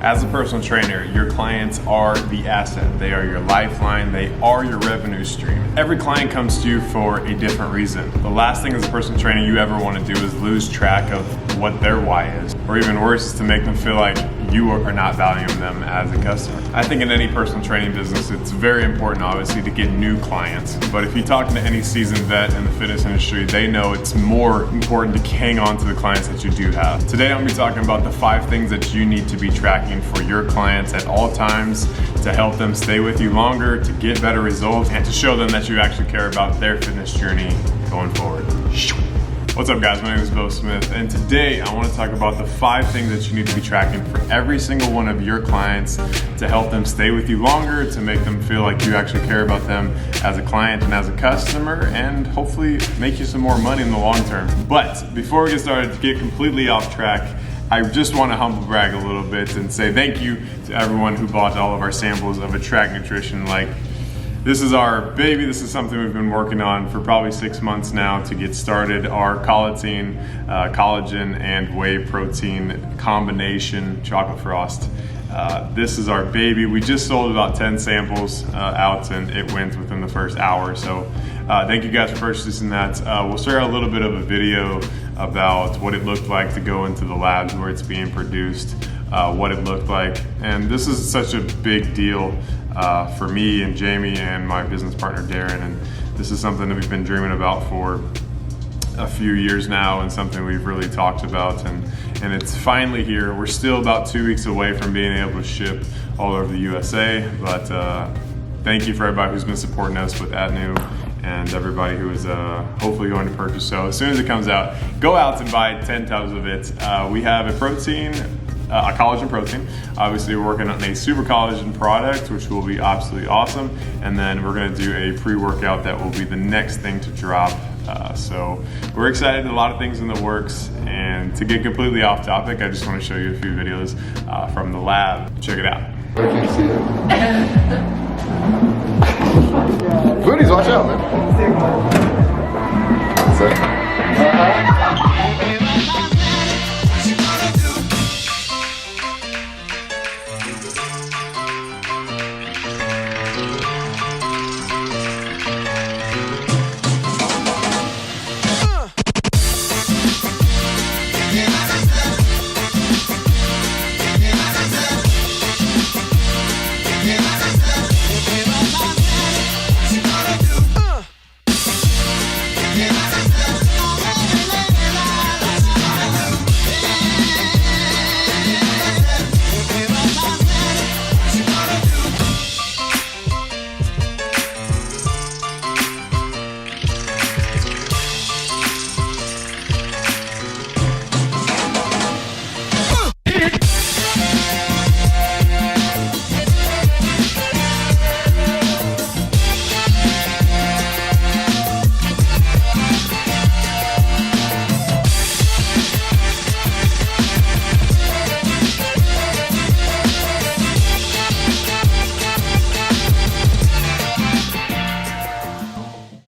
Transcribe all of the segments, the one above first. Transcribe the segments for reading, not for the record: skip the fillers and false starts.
As a personal trainer, your clients are the asset. They are your lifeline. They are your revenue stream. Every client comes to you for a different reason. The last thing as a personal trainer you ever want to do is lose track of what their why is, or even worse, is to make them feel like you are not valuing them as a customer. I think in any personal training business, it's very important, obviously, to get new clients. But if you talk to any seasoned vet in the fitness industry, they know it's more important to hang on to the clients that you do have. Today, I'm going to be talking about the 5 things that you need to be tracking for your clients at all times to help them stay with you longer, to get better results, and to show them that you actually care about their fitness journey going forward. What's up, guys? My name is Beau Smith, and today I want to talk about the 5 things that you need to be tracking for every single one of your clients to help them stay with you longer, to make them feel like you actually care about them as a client and as a customer, and hopefully make you some more money in the long term. But before we get started, to get completely off track, I just want to humble brag a little bit and say thank you to everyone who bought all of our samples of Attract Nutrition. This is our baby. This is something we've been working on for probably 6 months now to get started. Our collagen, and whey protein combination chocolate frost. This is our baby. We just sold about 10 samples out, and it went within the first hour. So thank you guys for purchasing that. We'll share a little bit of a video about what it looked like to go into the labs where it's being produced, what it looked like. And this is such a big deal for me and Jamie and my business partner Darren, and this is something that we've been dreaming about for a few years now, and something we've really talked about, and it's finally here. We're still about 2 weeks away from being able to ship all over the USA, but thank you for everybody who's been supporting us with ATNU and everybody who is hopefully going to purchase. So as soon as it comes out, go out and buy 10 tubs of it. We have a protein, a collagen protein. Obviously, we're working on a super collagen product, which will be absolutely awesome. And then we're gonna do a pre-workout that will be the next thing to drop. So we're excited, a lot of things in the works. And to get completely off topic, I just wanna show you a few videos from the lab. Check it out. I can see it. Booties, watch out, man.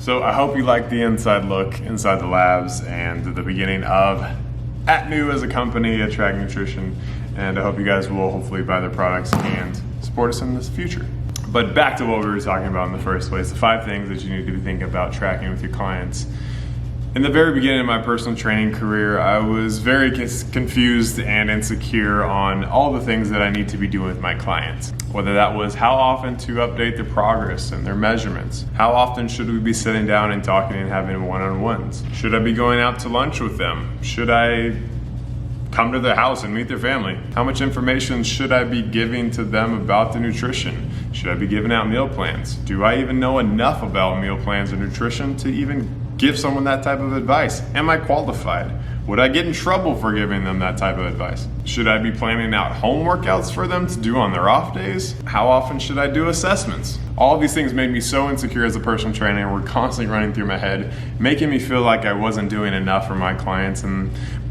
So I hope you like the inside look inside the labs and the beginning of ATNU as a company, Attract Nutrition, and I hope you guys will hopefully buy their products and support us in this future. But back to what we were talking about in the first place, the 5 things that you need to be thinking about tracking with your clients. In the very beginning of my personal training career, I was very confused and insecure on all the things that I need to be doing with my clients. Whether that was how often to update their progress and their measurements. How often should we be sitting down and talking and having one-on-ones? Should I be going out to lunch with them? Should I come to their house and meet their family? How much information should I be giving to them about the nutrition? Should I be giving out meal plans? Do I even know enough about meal plans and nutrition to even give someone that type of advice? Am I qualified? Would I get in trouble for giving them that type of advice? Should I be planning out home workouts for them to do on their off days? How often should I do assessments? All of these things made me so insecure as a personal trainer and were constantly running through my head, making me feel like I wasn't doing enough for my clients and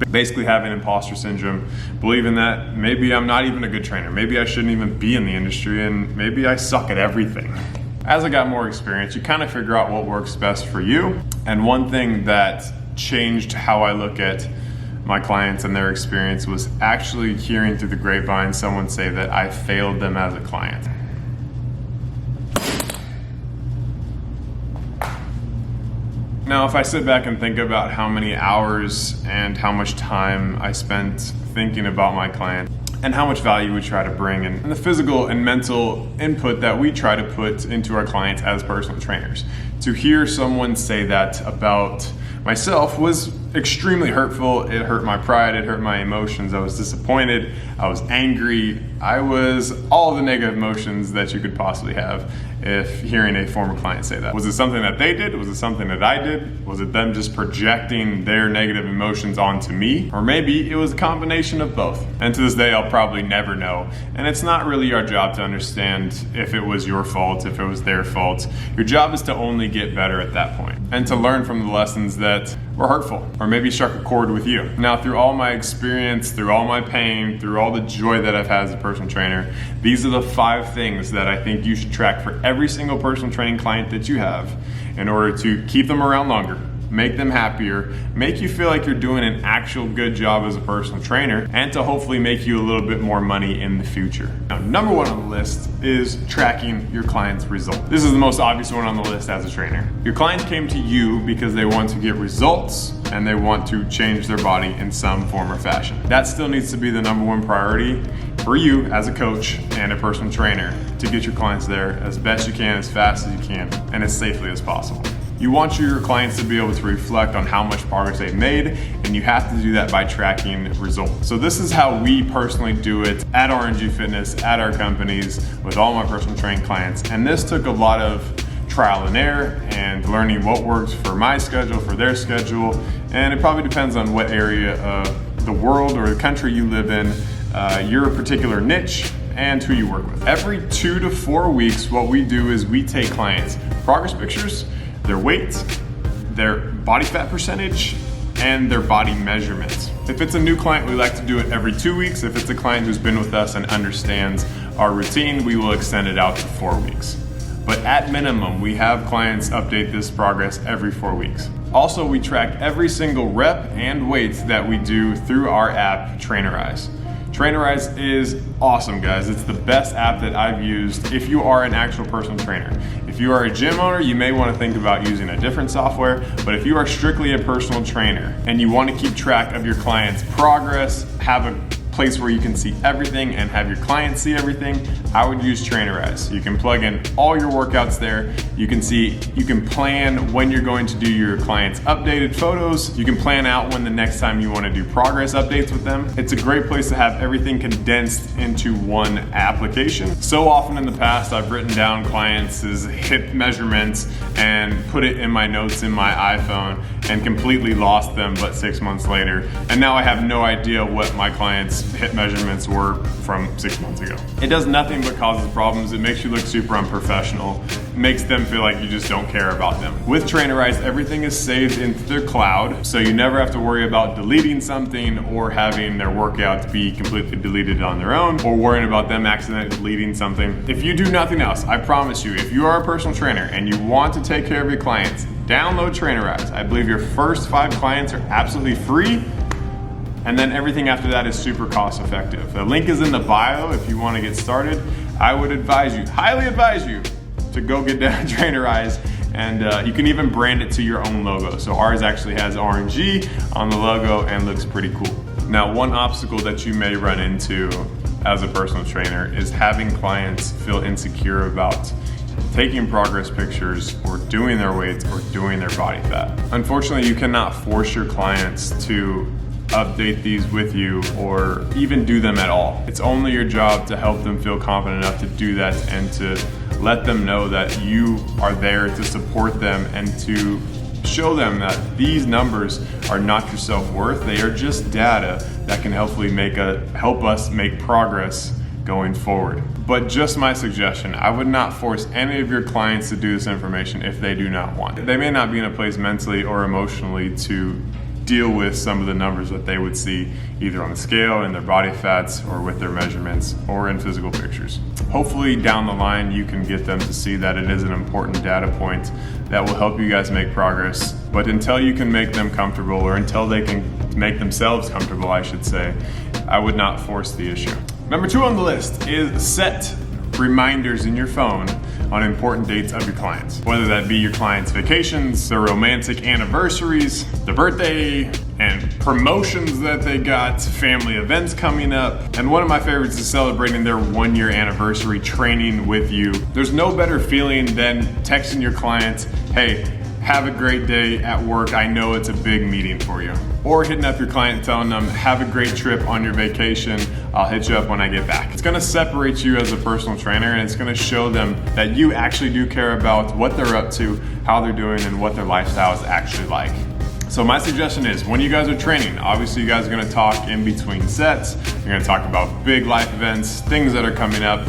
basically having imposter syndrome, believing that maybe I'm not even a good trainer, maybe I shouldn't even be in the industry, and maybe I suck at everything. As I got more experience, you kind of figure out what works best for you. And one thing that changed how I look at my clients and their experience was actually hearing through the grapevine someone say that I failed them as a client. Now, if I sit back and think about how many hours and how much time I spent thinking about my client and how much value we try to bring and the physical and mental input that we try to put into our clients as personal trainers, to hear someone say that about myself was extremely hurtful. It hurt my pride, it hurt my emotions. I was disappointed, I was angry, I was all the negative emotions that you could possibly have if hearing a former client say that. Was it something that they did? Was it something that I did? Was it them just projecting their negative emotions onto me? Or maybe it was a combination of both. And to this day, I'll probably never know. And it's not really our job to understand if it was your fault, if it was their fault. Your job is to only get better at that point and to learn from the lessons that were hurtful or maybe struck a chord with you. Now, through all my experience, through all my pain, through all the joy that I've had as a personal trainer, these are the 5 things that I think you should track for every single personal training client that you have in order to keep them around longer, make them happier, make you feel like you're doing an actual good job as a personal trainer, and to hopefully make you a little bit more money in the future. Now, number 1 on the list is tracking your client's result. This is the most obvious one on the list as a trainer. Your client came to you because they want to get results and they want to change their body in some form or fashion. That still needs to be the number 1 priority for you as a coach and a personal trainer, to get your clients there as best you can, as fast as you can, and as safely as possible. You want your clients to be able to reflect on how much progress they've made, and you have to do that by tracking results. So this is how we personally do it at RNG Fitness, at our companies, with all my personal training clients. And this took a lot of trial and error and learning what works for my schedule, for their schedule, and it probably depends on what area of the world or the country you live in, your particular niche, and who you work with. Every 2 to 4 weeks, what we do is we take clients' progress pictures, their weight, their body fat percentage, and their body measurements. If it's a new client, we like to do it every 2 weeks. If it's a client who's been with us and understands our routine, we will extend it out to 4 weeks. But at minimum, we have clients update this progress every 4 weeks. Also, we track every single rep and weight that we do through our app, Trainerize. Trainerize is awesome, guys. It's the best app that I've used if you are an actual personal trainer. If you are a gym owner, you may want to think about using a different software, but if you are strictly a personal trainer and you want to keep track of your client's progress, have a place where you can see everything and have your clients see everything, I would use Trainerize. You can plug in all your workouts there. You can plan when you're going to do your clients' updated photos. You can plan out when the next time you want to do progress updates with them. It's a great place to have everything condensed into one application. So often in the past, I've written down clients' hip measurements and put it in my notes in my iPhone and completely lost them, but 6 months later. And now I have no idea what my clients' hip measurements were from 6 months ago. It does nothing but causes problems. It makes you look super unprofessional. It makes them feel like you just don't care about them. With Trainerize, everything is saved into their cloud, so you never have to worry about deleting something or having their workout be completely deleted on their own, or worrying about them accidentally deleting something. If you do nothing else, I promise you, if you are a personal trainer and you want to take care of your clients, download Trainerize. I believe your first 5 clients are absolutely free, and then everything after that is super cost effective. The link is in the bio if you want to get started. I would advise you, highly advise you, to go get down Trainerize, and you can even brand it to your own logo. So ours actually has RNG on the logo and looks pretty cool. Now, one obstacle that you may run into as a personal trainer is having clients feel insecure about taking progress pictures or doing their weights or doing their body fat. Unfortunately, you cannot force your clients to update these with you or even do them at all. It's only your job to help them feel confident enough to do that and to let them know that you are there to support them and to show them that these numbers are not your self-worth. They are just data that can hopefully help us make progress going forward. But just my suggestion, I would not force any of your clients to do this information if they do not want it. They may not be in a place mentally or emotionally to deal with some of the numbers that they would see either on the scale, in their body fats, or with their measurements, or in physical pictures. Hopefully down the line you can get them to see that it is an important data point that will help you guys make progress. But until you can make them comfortable, or until they can to make themselves comfortable, I should say, I would not force the issue. Number 2 on the list is set reminders in your phone on important dates of your clients. Whether that be your clients' vacations, their romantic anniversaries, their birthday, and promotions that they got, family events coming up. And one of my favorites is celebrating their 1-year anniversary training with you. There's no better feeling than texting your clients, hey, have a great day at work. I know it's a big meeting for you. Or hitting up your client and telling them, have a great trip on your vacation. I'll hit you up when I get back. It's gonna separate you as a personal trainer, and it's gonna show them that you actually do care about what they're up to, how they're doing, and what their lifestyle is actually like. So my suggestion is, when you guys are training, obviously you guys are gonna talk in between sets. You're gonna talk about big life events, things that are coming up.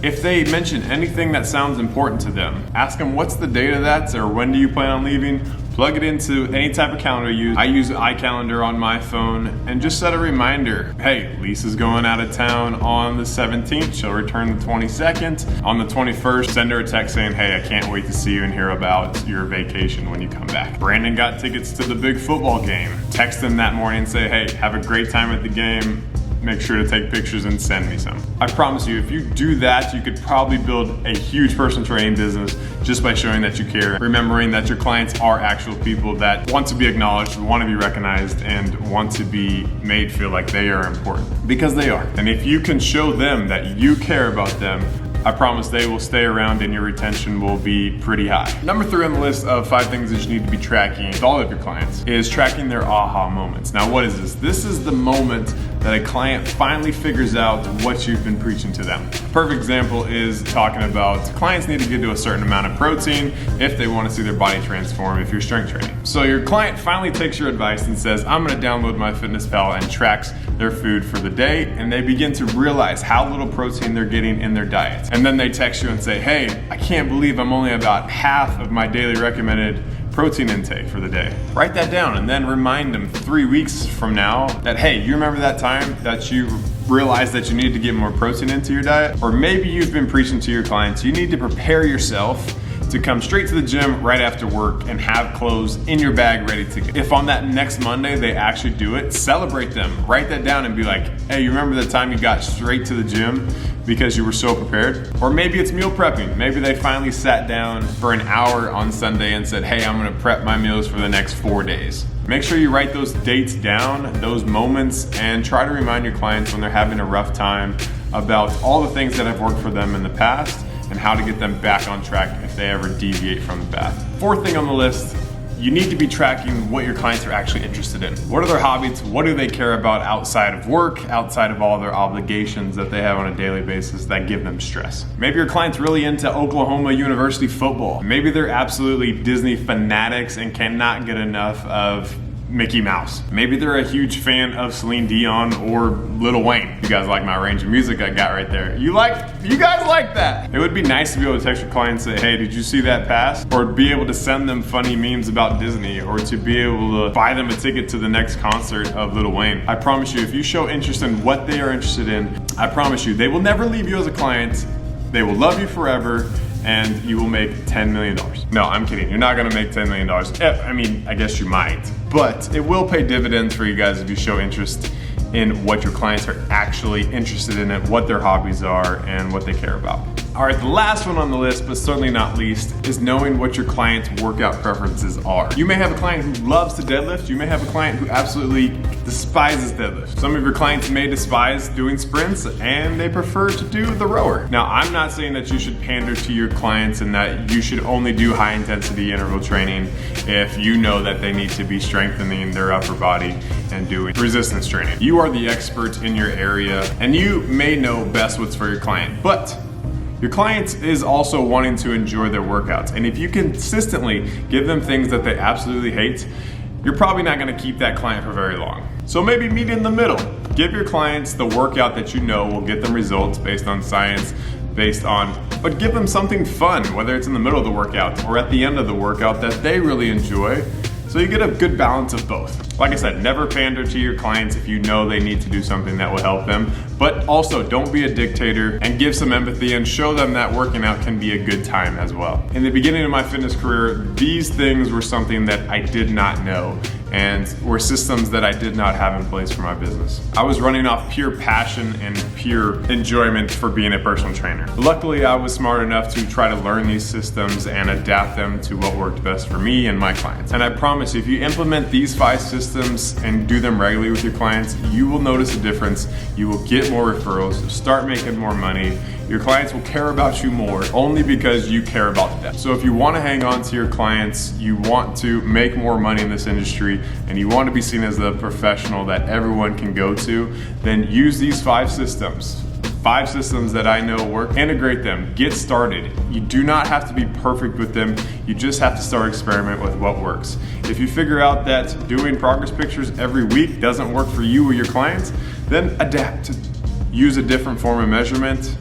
If they mention anything that sounds important to them, ask them what's the date of that, or when do you plan on leaving? Plug it into any type of calendar you use. I use iCalendar on my phone, and just set a reminder. Hey, Lisa's going out of town on the 17th. She'll return the 22nd. On the 21st, send her a text saying, hey, I can't wait to see you and hear about your vacation when you come back. Brandon got tickets to the big football game. Text them that morning and say, hey, have a great time at the game. Make sure to take pictures and send me some. I promise you, if you do that, you could probably build a huge personal training business just by showing that you care. Remembering that your clients are actual people that want to be acknowledged, want to be recognized, and want to be made feel like they are important. Because they are. And if you can show them that you care about them, I promise they will stay around and your retention will be pretty high. Number 3 on the list of 5 things that you need to be tracking with all of your clients is tracking their aha moments. Now, what is this? This is the moment that a client finally figures out what you've been preaching to them. A perfect example is talking about clients need to get to a certain amount of protein if they want to see their body transform if you're strength training. So your client finally takes your advice and says, I'm gonna download MyFitnessPal, and tracks their food for the day, and they begin to realize how little protein they're getting in their diet. And then they text you and say, hey, I can't believe I'm only about half of my daily recommended protein intake for the day. Write that down and then remind them 3 weeks from now that, hey, you remember that time that you realized that you needed to get more protein into your diet? Or maybe you've been preaching to your clients, you need to prepare yourself to come straight to the gym right after work and have clothes in your bag ready to go. If on that next Monday they actually do it, celebrate them. Write that down and be like, hey, you remember the time you got straight to the gym because you were so prepared? Or maybe it's meal prepping. Maybe they finally sat down for an hour on Sunday and said, hey, I'm gonna prep my meals for the next 4 days. Make sure you write those dates down, those moments, and try to remind your clients when they're having a rough time about all the things that have worked for them in the past and how to get them back on track if they ever deviate from the path. 4th thing on the list, you need to be tracking what your clients are actually interested in. What are their hobbies? What do they care about outside of work, outside of all their obligations that they have on a daily basis that give them stress? Maybe your client's really into Oklahoma University football. Maybe they're absolutely Disney fanatics and cannot get enough of Mickey Mouse. Maybe they're a huge fan of Celine Dion or Lil Wayne. You guys like my range of music I got right there. You guys like that. It would be nice to be able to text your client and say, hey, did you see that pass? Or be able to send them funny memes about Disney, or to be able to buy them a ticket to the next concert of Lil Wayne. I promise you, if you show interest in what they are interested in, I promise you, they will never leave you as a client. They will love you forever, and you will make $10 million. No, I'm kidding. You're not gonna make $10 million. I mean, I guess you might, but it will pay dividends for you guys if you show interest in what your clients are actually interested in, and what their hobbies are and what they care about. All right, the last one on the list, but certainly not least, is knowing what your client's workout preferences are. You may have a client who loves to deadlift. You may have a client who absolutely despises deadlift. Some of your clients may despise doing sprints and they prefer to do the rower. Now, I'm not saying that you should pander to your clients and that you should only do high intensity interval training if you know that they need to be strengthening their upper body and doing resistance training. You are the expert in your area and you may know best what's for your client, but your client is also wanting to enjoy their workouts. And if you consistently give them things that they absolutely hate, you're probably not gonna keep that client for very long. So maybe meet in the middle. Give your clients the workout that you know will get them results based on science, but give them something fun, whether it's in the middle of the workout or at the end of the workout that they really enjoy. So you get a good balance of both. Like I said, never pander to your clients if you know they need to do something that will help them, but also don't be a dictator and give some empathy and show them that working out can be a good time as well. In the beginning of my fitness career, these things were something that I did not know. and were systems that I did not have in place for my business. I was running off pure passion and pure enjoyment for being a personal trainer. Luckily, I was smart enough to try to learn these systems and adapt them to what worked best for me and my clients. And I promise you, if you implement these 5 systems and do them regularly with your clients, you will notice a difference. You will get more referrals, you'll start making more money. Your clients will care about you more only because you care about them. So if you want to hang on to your clients, you want to make more money in this industry, and you want to be seen as the professional that everyone can go to, then use these 5 systems. 5 systems that I know work. Integrate them, get started. You do not have to be perfect with them. You just have to start experimenting with what works. If you figure out that doing progress pictures every week doesn't work for you or your clients, then adapt. Use a different form of measurement.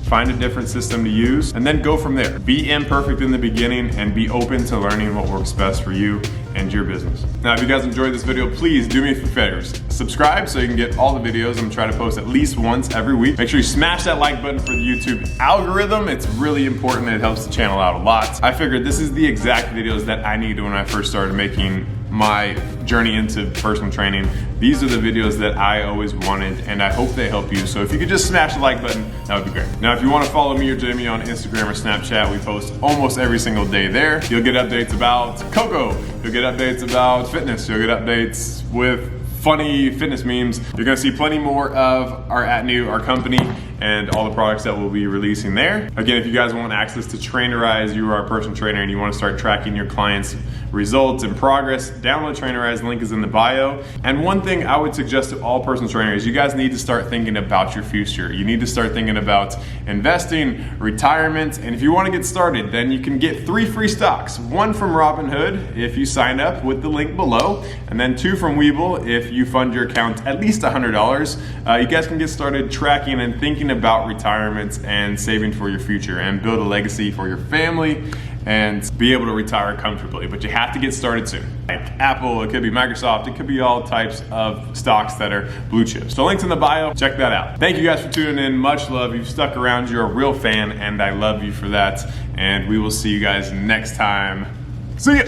Find a different system to use, and then go from there. Be imperfect in the beginning and be open to learning what works best for you and your business. Now, if you guys enjoyed this video, please do me a few favors. Subscribe so you can get all the videos. I'm trying to post at least once every week. Make sure you smash that like button for the YouTube algorithm. It's really important and it helps the channel out a lot. I figured this is the exact videos that I needed when I first started making my journey into personal training. These are the videos that I always wanted, and I hope they help you. So if you could just smash the like button, that would be great. Now, if you want to follow me or Jamie on Instagram or Snapchat, we post almost every single day there. You'll get updates about Coco. You'll get updates about fitness. You'll get updates with funny fitness memes. You're gonna see plenty more of our ATNU, our company, and all the products that we'll be releasing there. Again, if you guys want access to Trainerize, you are a personal trainer and you want to start tracking your clients' results and progress, download Trainerize, link is in the bio. And one thing I would suggest to all personal trainers, you guys need to start thinking about your future. You need to start thinking about investing, retirement, and if you want to get started, then you can get 3 free stocks. 1 from Robinhood if you sign up with the link below, and then 2 from Webull if you fund your account at least $100. You guys can get started tracking and thinking about retirement and saving for your future and build a legacy for your family and be able to retire comfortably. But you have to get started soon. Like Apple, it could be Microsoft, it could be all types of stocks that are blue chips. So links in the bio, check that out. Thank you guys for tuning in. Much love. You've stuck around. You're a real fan and I love you for that. And we will see you guys next time. See ya.